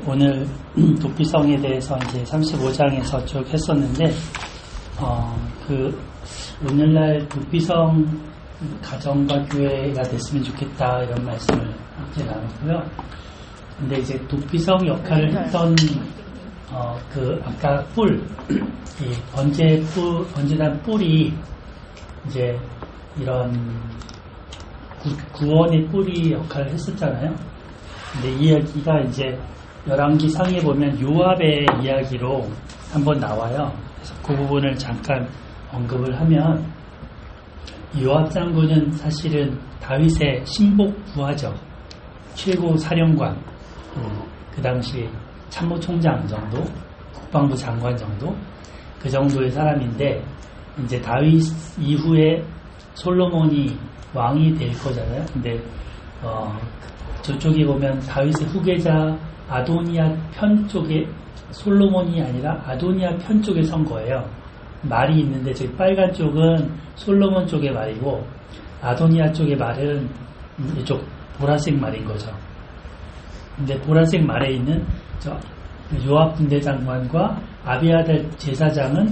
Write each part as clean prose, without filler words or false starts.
오늘 도피성에 대해서 이제 35장에서 쭉 했었는데, 오늘날 도피성 가정과 교회가 됐으면 좋겠다 이런 말씀을 함께 나눴고요. 근데 이제 도피성 역할을 했던 아까 번제단 뿔이 이제 이런 구원의 뿔이 역할을 했었잖아요. 근데 이 이야기가 이제 열왕기 상에 보면 요압의 이야기로 한번 나와요. 그래서 그 부분을 잠깐 언급을 하면, 요압 장군은 사실은 다윗의 신복 부하죠. 최고 사령관, 그 당시 참모총장 정도, 국방부 장관 정도, 그 정도의 사람인데, 이제 다윗 이후에 솔로몬이 왕이 될 거잖아요. 근데 저쪽에 보면 다윗의 후계자 아도니아 편 쪽에, 솔로몬이 아니라 아도니아 편 쪽에 선 거예요. 말이 있는데 저기 빨간 쪽은 솔로몬 쪽의 말이고, 아도니아 쪽의 말은 이쪽 보라색 말인 거죠. 근데 보라색 말에 있는 저 요압 군대 장관과 아비아달 제사장은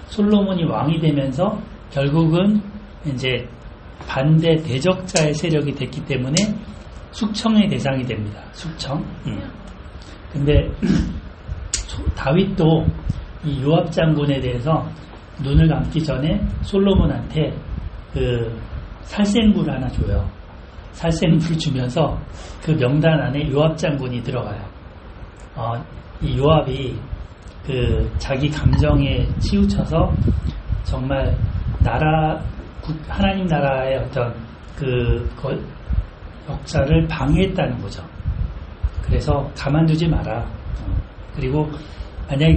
솔로몬이 왕이 되면서 결국은 이제 반대 대적자의 세력이 됐기 때문에 숙청의 대상이 됩니다. 숙청. 근데 다윗도 이 요압 장군에 대해서 눈을 감기 전에 솔로몬한테 그 살생부를 하나 줘요. 살생부를 주면서 그 명단 안에 요압 장군이 들어가요. 이 요압이 그 자기 감정에 치우쳐서 정말 하나님 나라의 어떤 역사를 방해했다는 거죠. 그래서 가만두지 마라. 그리고 만약에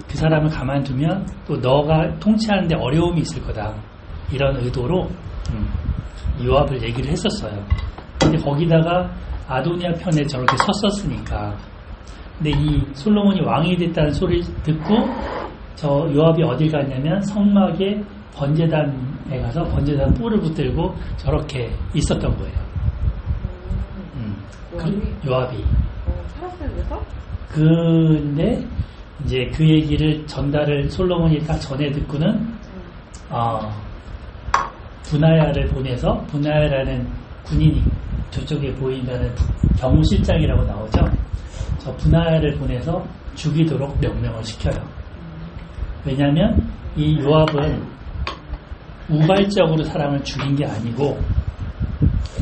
그 사람을 가만두면 또 너가 통치하는데 어려움이 있을 거다. 이런 의도로 요압을 얘기를 했었어요. 근데 거기다가 아도니아 편에 저렇게 섰었으니까. 근데 이 솔로몬이 왕이 됐다는 소리를 듣고 저 요압이 어딜 갔냐면 성막에 번제단에 가서 번제단 뿔을 붙들고 저렇게 있었던 거예요. 요압이. 살았어요, 그래서? 근데 이제 그 얘기를 전달을 솔로몬이 딱 전에 듣고는 분하야를 보내서, 분하야라는 군인이 저쪽에 보이면은 경호실장이라고 나오죠. 저 분하야를 보내서 죽이도록 명령을 시켜요. 왜냐하면 이 요압은 우발적으로 사람을 죽인 게 아니고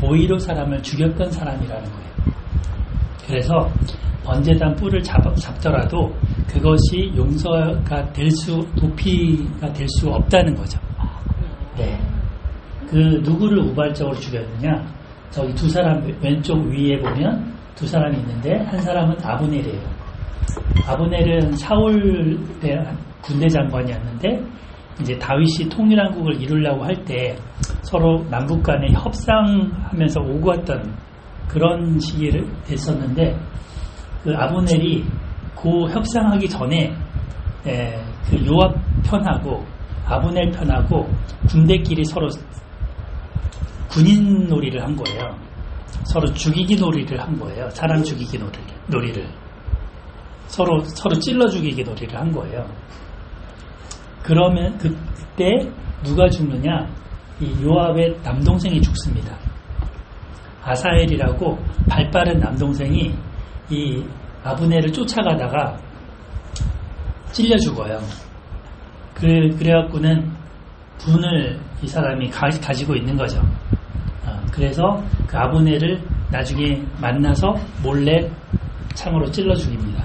고의로 사람을 죽였던 사람이라는 거예요. 그래서 번제단 뿔을 잡더라도 그것이 용서가 도피가 될 수 없다는 거죠. 네. 누구를 우발적으로 죽였느냐? 저기 두 사람 왼쪽 위에 보면 두 사람이 있는데, 한 사람은 아브넬이에요. 아브넬은 사울 때 군대 장관이었는데, 이제 다윗이 통일한국을 이루려고 할 때 서로 남북 간에 협상하면서 오고 왔던 그런 시기를 됐었는데, 그 아브넬이 그 협상하기 전에 그 요압 편하고 아브넬 편하고 군대끼리 서로 군인 놀이를 한 거예요. 서로 죽이기 놀이를 한 거예요. 사람 죽이기 놀이를. 서로 찔러 죽이기 놀이를 한 거예요. 그러면 그때 누가 죽느냐? 이 요압의 남동생이 죽습니다. 아사엘이라고 발빠른 남동생이 이 아브넬을 쫓아가다가 찔려 죽어요. 그래갖고는 분을 이 사람이 가지고 있는 거죠. 그래서 그 아브넬을 나중에 만나서 몰래 창으로 찔러 죽입니다.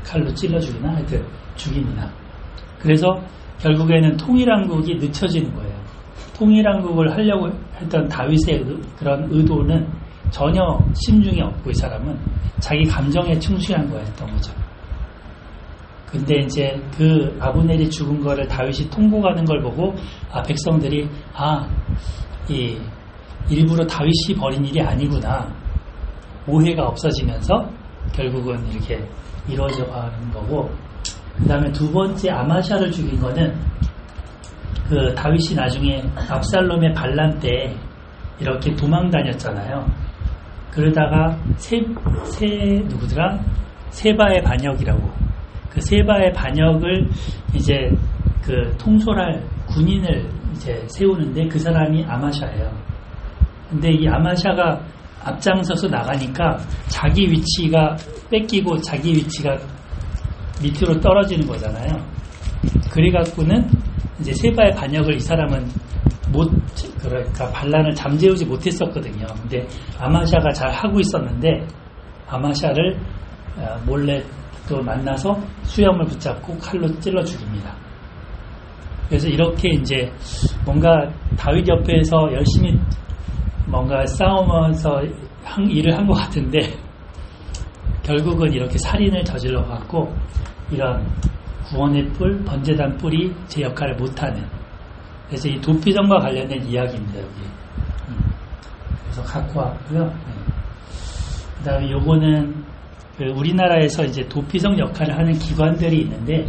칼로 찔러 죽이나 하여튼 죽입니다. 그래서 결국에는 통일한국이 늦춰지는 거예요. 통일한국을 하려고 했던 다윗의 그런 의도는 전혀 심중에 없고, 이 사람은 자기 감정에 충실한 거였던 거죠. 근데 이제 그 아브넬이 죽은 거를 다윗이 통곡하는 걸 보고 백성들이 일부러 다윗이 벌인 일이 아니구나, 오해가 없어지면서 결국은 이렇게 이루어져 가는 거고, 그 다음에 두 번째 아마샤를 죽인 거는 그 다윗이 나중에 압살롬의 반란 때 이렇게 도망 다녔잖아요. 그러다가 누구더라? 세바의 반역이라고. 그 세바의 반역을 이제 그 통솔할 군인을 이제 세우는데 그 사람이 아마샤예요. 근데 이 아마샤가 앞장서서 나가니까 자기 위치가 뺏기고 자기 위치가 밑으로 떨어지는 거잖아요. 그래갖고는 이제 세바의 반역을 이 사람은 그러니까 반란을 잠재우지 못했었거든요. 근데 아마샤가 잘 하고 있었는데 아마샤를 몰래 또 만나서 수염을 붙잡고 칼로 찔러 죽입니다. 그래서 이렇게 이제 뭔가 다윗 옆에서 열심히 뭔가 싸우면서 일을 한 것 같은데 결국은 이렇게 살인을 저질러 갖고 이런 구원의 뿔, 번제단 뿔이 제 역할을 못하는. 그래서 이 도피성과 관련된 이야기입니다, 여기. 그래서 갖고 왔고요. 그 다음에 요거는 그 우리나라에서 이제 도피성 역할을 하는 기관들이 있는데,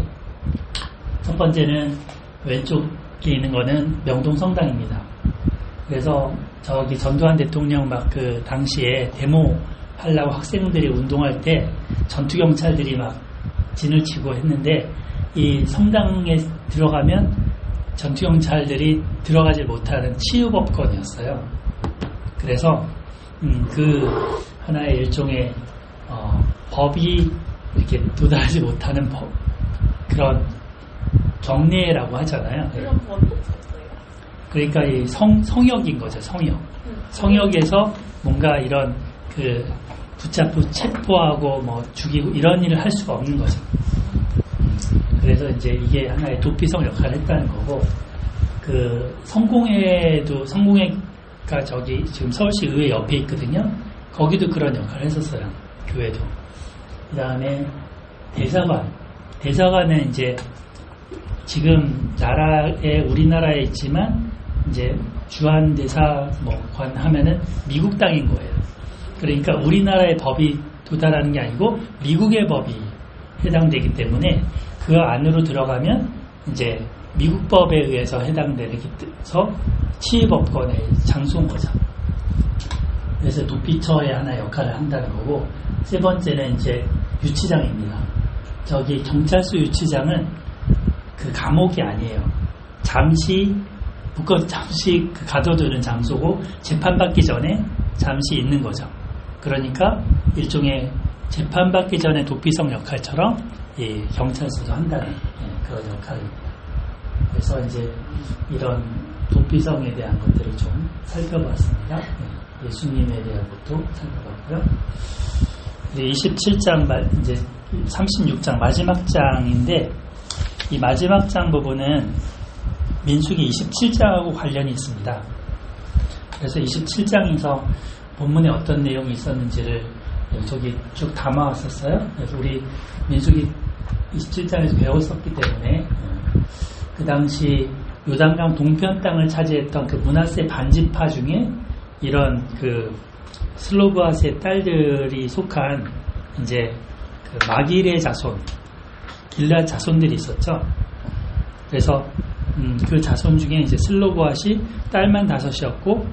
첫 번째는 왼쪽에 있는 거는 명동성당입니다. 그래서 저기 전두환 대통령 막 그 당시에 데모 하려고 학생들이 운동할 때 전투경찰들이 막 진을 치고 했는데, 이 성당에 들어가면 전투경찰들이 들어가지 못하는 치유법권이었어요. 그래서 그 하나의 일종의 법이 이렇게 도달하지 못하는 법, 그런 경례라고 하잖아요. 그런 법이 없었어요. 그러니까 이 성역인 거죠. 성역에서 뭔가 이런 그 붙잡고 체포하고 뭐 죽이고 이런 일을 할 수가 없는 거죠. 그래서 이제 이게 하나의 도피성 역할을 했다는 거고, 그 성공회가 저기 지금 서울시 의회 옆에 있거든요. 거기도 그런 역할을 했었어요. 교회도. 그 다음에 대사관은 이제 지금 우리나라에 있지만 이제 주한대사관 하면은 미국 땅인 거예요. 그러니까 우리나라의 법이 도달하는 게 아니고 미국의 법이 해당되기 때문에 그 안으로 들어가면 이제 미국 법에 의해서 해당되서 치의법권의 장소인 거죠. 그래서 도피처의 하나의 역할을 한다는 거고, 세 번째는 이제 유치장입니다. 저기 경찰서 유치장은 그 감옥이 아니에요. 잠시 그 가둬두는 장소고, 재판받기 전에 잠시 있는 거죠. 그러니까 일종의 재판받기 전에 도피성 역할처럼 경찰서도 한다는 그런 역할입니다. 그래서 이제 이런 도피성에 대한 것들을 좀 살펴봤습니다. 예수님에 대한 것도 살펴봤고요. 이제 27장, 이제 36장 마지막 장인데, 이 마지막 장 부분은 민수기 27장하고 관련이 있습니다. 그래서 27장에서 본문에 어떤 내용이 있었는지를 저기 쭉 담아왔었어요. 그래서 우리 민수기 27장에서 배웠었기 때문에 그 당시 요단강 동편 땅을 차지했던 그 므낫세 반지파 중에 이런 그 슬로브앗의 딸들이 속한 이제 그 마길의 자손, 길앗 자손들이 있었죠. 그래서 그 자손 중에 이제 슬로브앗이 딸만 5이었고,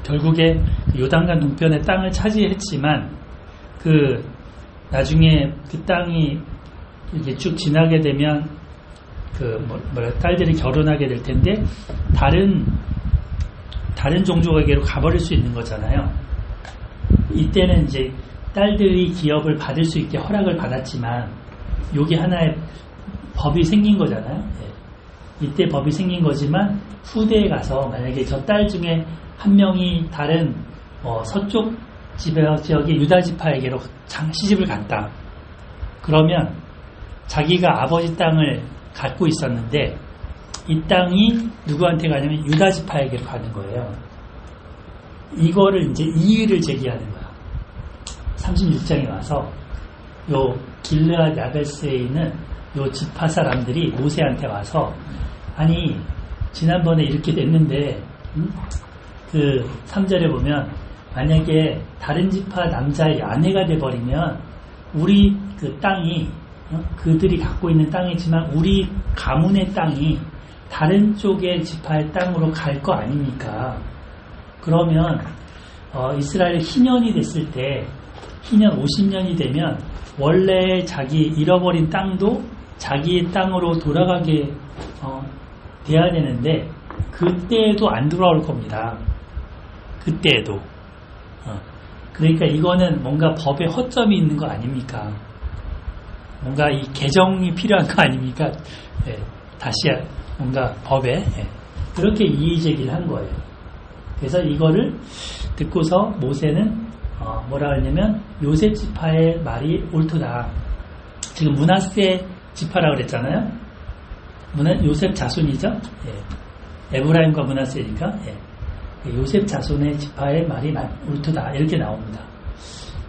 결국에 요단강 동편의 땅을 차지했지만 그 나중에 그 땅이 이렇게 쭉 지나게 되면 딸들이 결혼하게 될 텐데 다른 종족에게로 가버릴 수 있는 거잖아요. 이때는 이제 딸들이 기업을 받을 수 있게 허락을 받았지만 여기 하나의 법이 생긴 거잖아요. 이때 법이 생긴 거지만 후대에 가서 만약에 저 딸 중에 한 명이 다른 서쪽 지역의 유다 지파에게로 시집을 갔다. 그러면 자기가 아버지 땅을 갖고 있었는데 이 땅이 누구한테 가냐면 유다 지파에게로 가는 거예요. 이거를 이제 이의를 제기하는 거야. 36장에 와서 요 길르앗 야베스에 있는 요 지파 사람들이 모세한테 와서, 아니 지난번에 이렇게 됐는데 그 3절에 보면 만약에 다른 지파 남자의 아내가 돼버리면 우리 그 땅이 그들이 갖고 있는 땅이지만 우리 가문의 땅이 다른 쪽의 지파의 땅으로 갈 거 아닙니까? 그러면 이스라엘 희년이 됐을 때, 희년 50년이 되면 원래 자기 잃어버린 땅도 자기의 땅으로 돌아가게 돼야 되는데 그때에도 안 돌아올 겁니다. 그때에도. 그러니까 이거는 뭔가 법에 허점이 있는 거 아닙니까? 뭔가 이 개정이 필요한 거 아닙니까? 예, 다시 뭔가 법에 그렇게 이의제기를 한 거예요. 그래서 이거를 듣고서 모세는 뭐라 하냐면 요셉 지파의 말이 옳도다. 지금 므낫세 지파라고 그랬잖아요. 요셉 자손이죠. 예. 에브라임과 므낫세니까 요셉 자손의 지파의 말이 옳도다 이렇게 나옵니다.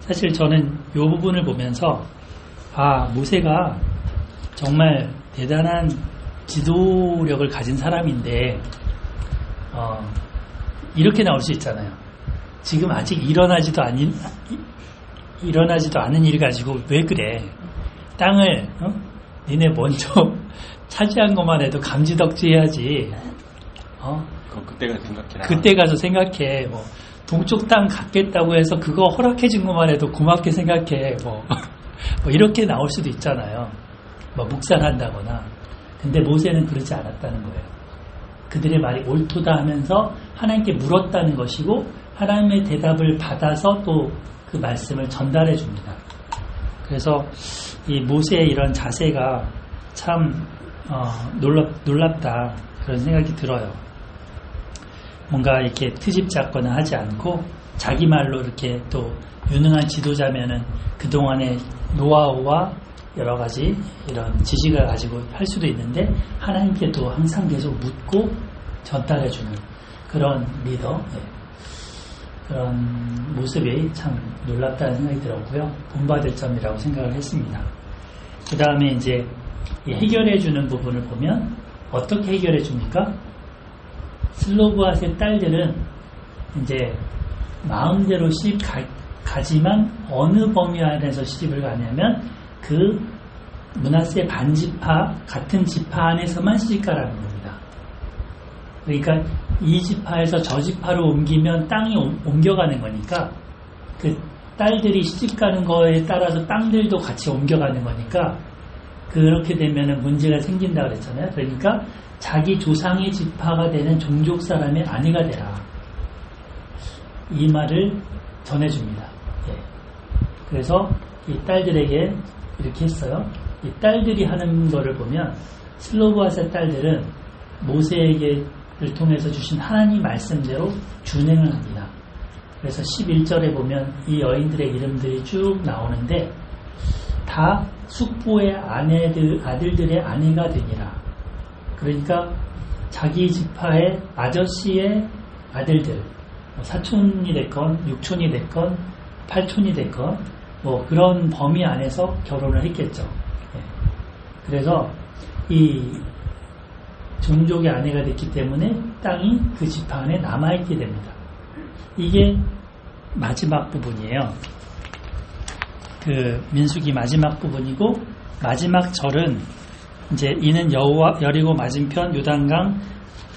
사실 저는 이 부분을 보면서 모세가 정말 대단한 지도력을 가진 사람인데 이렇게 나올 수 있잖아요. 지금 아직 일어나지도 않은 일 가지고 왜 그래? 땅을 니네 먼저 차지한 것만 해도 감지덕지해야지. 그건 그때 가서 생각해라. 그때 가서 생각해. 뭐 동쪽 땅 갖겠다고 해서 그거 허락해준 것만 해도 고맙게 생각해. 뭐 이렇게 나올 수도 있잖아요. 뭐 묵살한다거나. 근데 모세는 그러지 않았다는 거예요. 그들의 말이 옳도다 하면서 하나님께 물었다는 것이고 하나님의 대답을 받아서 또 그 말씀을 전달해 줍니다. 그래서 이 모세의 이런 자세가 참 놀랍다 그런 생각이 들어요. 뭔가 이렇게 트집 잡거나 하지 않고 자기 말로 이렇게 또 유능한 지도자면은 그동안의 노하우와 여러 가지 이런 지식을 가지고 할 수도 있는데 하나님께도 항상 계속 묻고 전달해주는 그런 리더, 그런 모습이 참 놀랍다는 생각이 들었고요. 본받을 점이라고 생각을 했습니다. 그 다음에 이제 해결해주는 부분을 보면 어떻게 해결해줍니까? 슬로브앗의 딸들은 이제 마음대로 시집 가지만 어느 범위 안에서 시집을 가냐면 그 므낫세 반지파 같은 지파 안에서만 시집가라는 겁니다. 그러니까 이 지파에서 저 지파로 옮기면 땅이 옮겨가는 거니까 그 딸들이 시집가는 거에 따라서 땅들도 같이 옮겨가는 거니까 그렇게 되면 문제가 생긴다 그랬잖아요. 그러니까 자기 조상의 지파가 되는 종족 사람의 아내가 되라. 이 말을 전해줍니다. 그래서 이 딸들에게 이렇게 했어요. 이 딸들이 하는 거를 보면 슬로브앗의 딸들은 모세에게를 통해서 주신 하나님 말씀대로 준행을 합니다. 그래서 11절에 보면 이 여인들의 이름들이 쭉 나오는데 다 숙부의 아들들의 아내가 되니라. 그러니까 자기 지파의 아저씨의 아들들, 사촌이 됐건 육촌이 됐건 팔촌이 됐건 뭐 그런 범위 안에서 결혼을 했겠죠. 그래서 이 종족의 아내가 됐기 때문에 땅이 그 지파 안에 남아있게 됩니다. 이게 마지막 부분이에요. 그 민수기 마지막 부분이고 마지막 절은 이제 이는 여리고 맞은편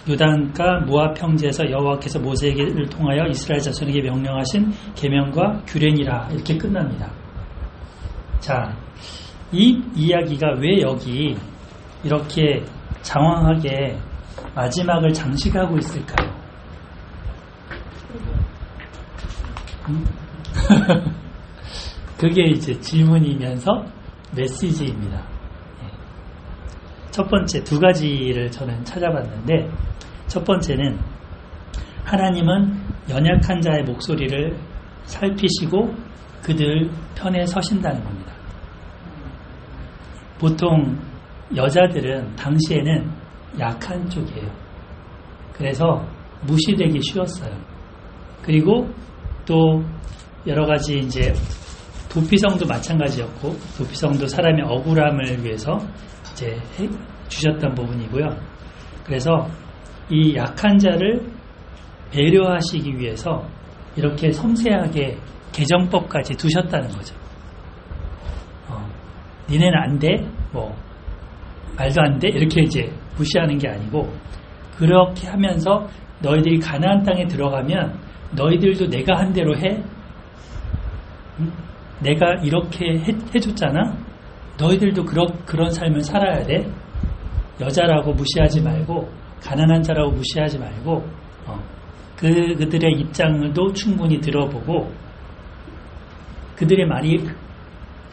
요단가 모압 평지에서 여호와께서 모세에게를 통하여 이스라엘 자손에게 명령하신 계명과 규례니라 이렇게 끝납니다. 자, 이 이야기가 왜 여기 이렇게 장황하게 마지막을 장식하고 있을까요? 그게 이제 질문이면서 메시지입니다. 첫 번째 두 가지를 저는 찾아봤는데 첫 번째는 하나님은 연약한 자의 목소리를 살피시고 그들 편에 서신다는 겁니다. 보통 여자들은 당시에는 약한 쪽이에요. 그래서 무시되기 쉬웠어요. 그리고 또 여러 가지 이제 도피성도 마찬가지였고 도피성도 사람의 억울함을 위해서 이제 주셨던 부분이고요. 그래서 이 약한 자를 배려하시기 위해서 이렇게 섬세하게 개정법까지 두셨다는 거죠. 니네는 안 돼? 뭐 말도 안 돼? 이렇게 이제 무시하는 게 아니고 그렇게 하면서 너희들이 가나안 땅에 들어가면 너희들도 내가 한 대로 해? 내가 이렇게 해줬잖아. 너희들도 그런 삶을 살아야 돼. 여자라고 무시하지 말고 가난한 자라고 무시하지 말고 그들의 입장도 충분히 들어보고 그들의 말이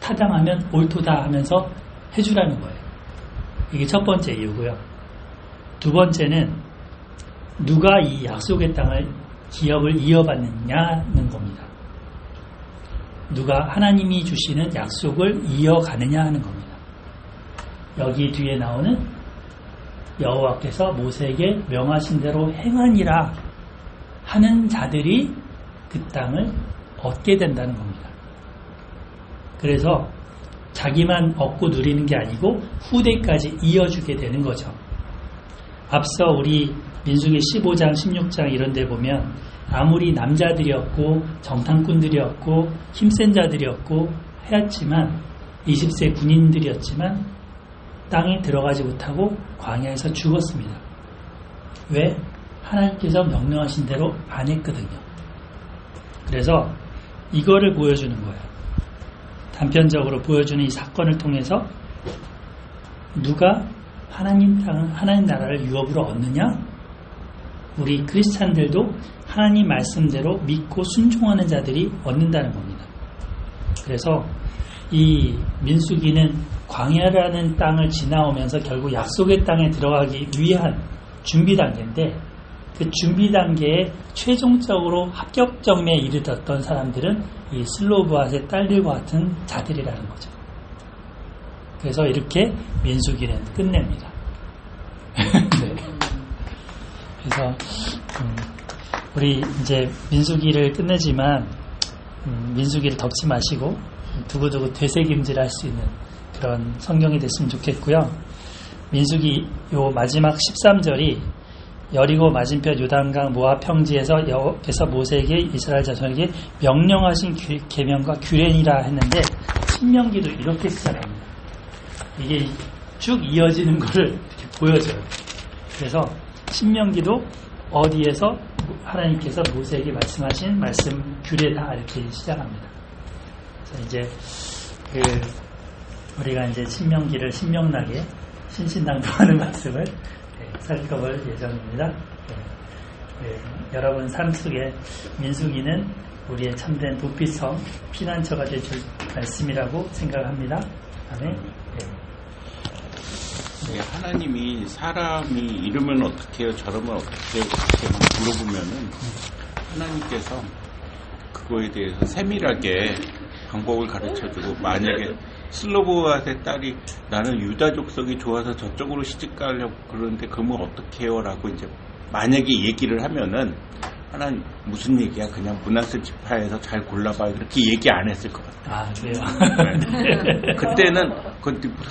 타당하면 옳도다 하면서 해주라는 거예요. 이게 첫 번째 이유고요. 두 번째는 누가 이 약속의 땅을 기업을 이어받느냐는 겁니다. 누가 하나님이 주시는 약속을 이어가느냐 하는 겁니다. 여기 뒤에 나오는 여호와께서 모세에게 명하신 대로 행하니라 하는 자들이 그 땅을 얻게 된다는 겁니다. 그래서 자기만 얻고 누리는 게 아니고 후대까지 이어주게 되는 거죠. 앞서 우리 민수기 15장, 16장 이런 데 보면 아무리 남자들이었고 정탐꾼들이었고 힘센 자들이었고 하였지만 20세 군인들이었지만 땅에 들어가지 못하고 광야에서 죽었습니다. 왜? 하나님께서 명령하신 대로 안 했거든요. 그래서 이거를 보여주는 거예요. 단편적으로 보여주는 이 사건을 통해서 누가 하나님 나라를 유업으로 얻느냐? 우리 크리스찬들도 하나님 말씀대로 믿고 순종하는 자들이 얻는다는 겁니다. 그래서 이 민수기는 광야라는 땅을 지나오면서 결국 약속의 땅에 들어가기 위한 준비 단계인데 그 준비 단계에 최종적으로 합격점에 이르렀던 사람들은 이 슬로브앗의 딸들과 같은 자들이라는 거죠. 그래서 이렇게 민수기는 끝냅니다. 네. 그래서 우리 이제 민수기를 끝내지만 민수기를 덮지 마시고 두고두고 되새김질 할 수 있는 그런 성경이 됐으면 좋겠고요. 민수기 요 마지막 13절이 여리고 맞은편 요단강 모압 평지에서 여호와께서 모세에게 이스라엘 자손에게 명령하신 계명과 규례니라 했는데 신명기도 이렇게 시작합니다. 이게 쭉 이어지는 것을 이렇게 보여줘요. 그래서 신명기도 어디에서 하나님께서 모세에게 말씀하신 말씀 규례다 이렇게 시작합니다. 그래서 이제 우리가 이제 신명기를 신명나게 신신당부하는 말씀을 살펴볼 예정입니다. 여러분 삶 속에 민수기는 우리의 참된 도피성, 피난처가 될 줄 말씀이라고 생각합니다. 아멘. 하나님이 사람이 이러면 어떻게 해요, 저러면 어떻게 해요, 이렇게 물어보면은 하나님께서 그거에 대해서 세밀하게 방법을 가르쳐주고 만약에 슬로보앗의 딸이 나는 유다 족속이 좋아서 저쪽으로 시집가려고 그러는데 그러면 어떻게 해요? 라고 이제 만약에 얘기를 하면은 하나님 무슨 얘기야? 그냥 므낫세 지파에서 잘 골라봐 그렇게 얘기 안 했을 것 같아요. 아 그래요? 네. 그때는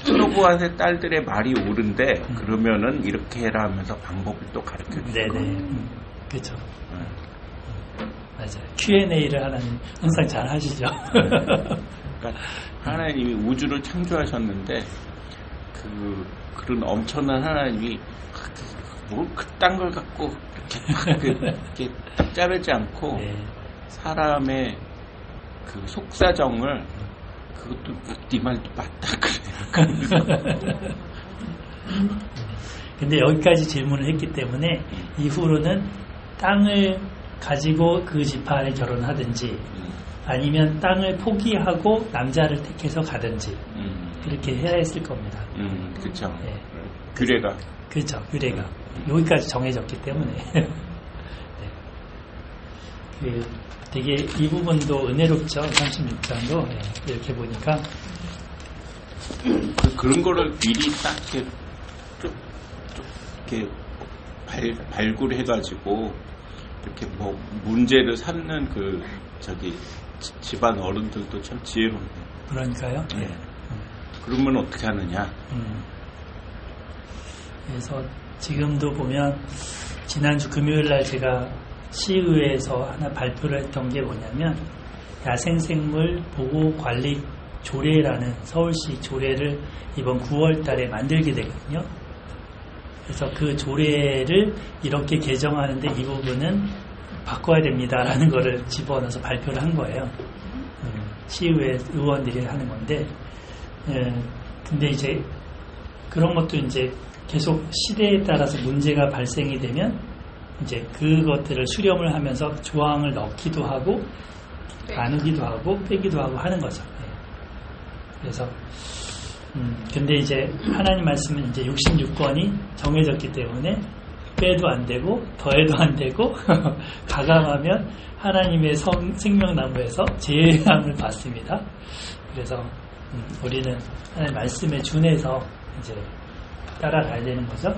슬로보앗의 딸들의 말이 옳은데 그러면은 이렇게 해라 하면서 방법을 또 가르쳐주고. 네네. 그렇죠. 맞아요. Q&A를 하나님 항상 잘 하시죠. 그러니까 하나님이 우주를 창조하셨는데 그런 엄청난 하나님이 뭘 그딴 걸 갖고 이렇게 딱 자르지 않고 네. 사람의 그 속사정을 그것도 네 말도 맞다 그래. 근데 여기까지 질문을 했기 때문에 이후로는 땅을 가지고 그 지파를 결혼하든지 아니면 땅을 포기하고 남자를 택해서 가든지 그렇게 해야 했을 겁니다. 그렇죠. 네. 규례가. 그렇죠. 규례가 여기까지 정해졌기 때문에 네. 되게 이 부분도 은혜롭죠. 36장도 네. 이렇게 보니까 그런 거를 미리 딱 이렇게 발굴해가지고 이렇게 뭐 문제를 삼는 집안 어른들도 참 지혜롭네요. 그러니까요. 네. 그러면 어떻게 하느냐? 그래서 지금도 보면 지난주 금요일날 제가 시의회에서 하나 발표를 했던 게 뭐냐면 야생생물 보호관리 조례라는 서울시 조례를 이번 9월 달에 만들게 되거든요. 그래서 그 조례를 이렇게 개정하는데 이 부분은 바꿔야 됩니다라는 거를 집어넣어서 발표를 한 거예요. 시의회 의원들이 하는 건데, 근데 이제 그런 것도 이제 계속 시대에 따라서 문제가 발생이 되면 이제 그것들을 수렴을 하면서 조항을 넣기도 하고 나누기도 하고 빼기도 하고 하는 거죠. 그래서 근데 이제 하나님 말씀은 이제 66권이 정해졌기 때문에 빼도 안 되고 더해도 안 되고 가감하면 하나님의 생명나무에서 제향을 받습니다. 그래서 우리는 하나님 말씀에 준해서 이제 따라가야 되는 거죠.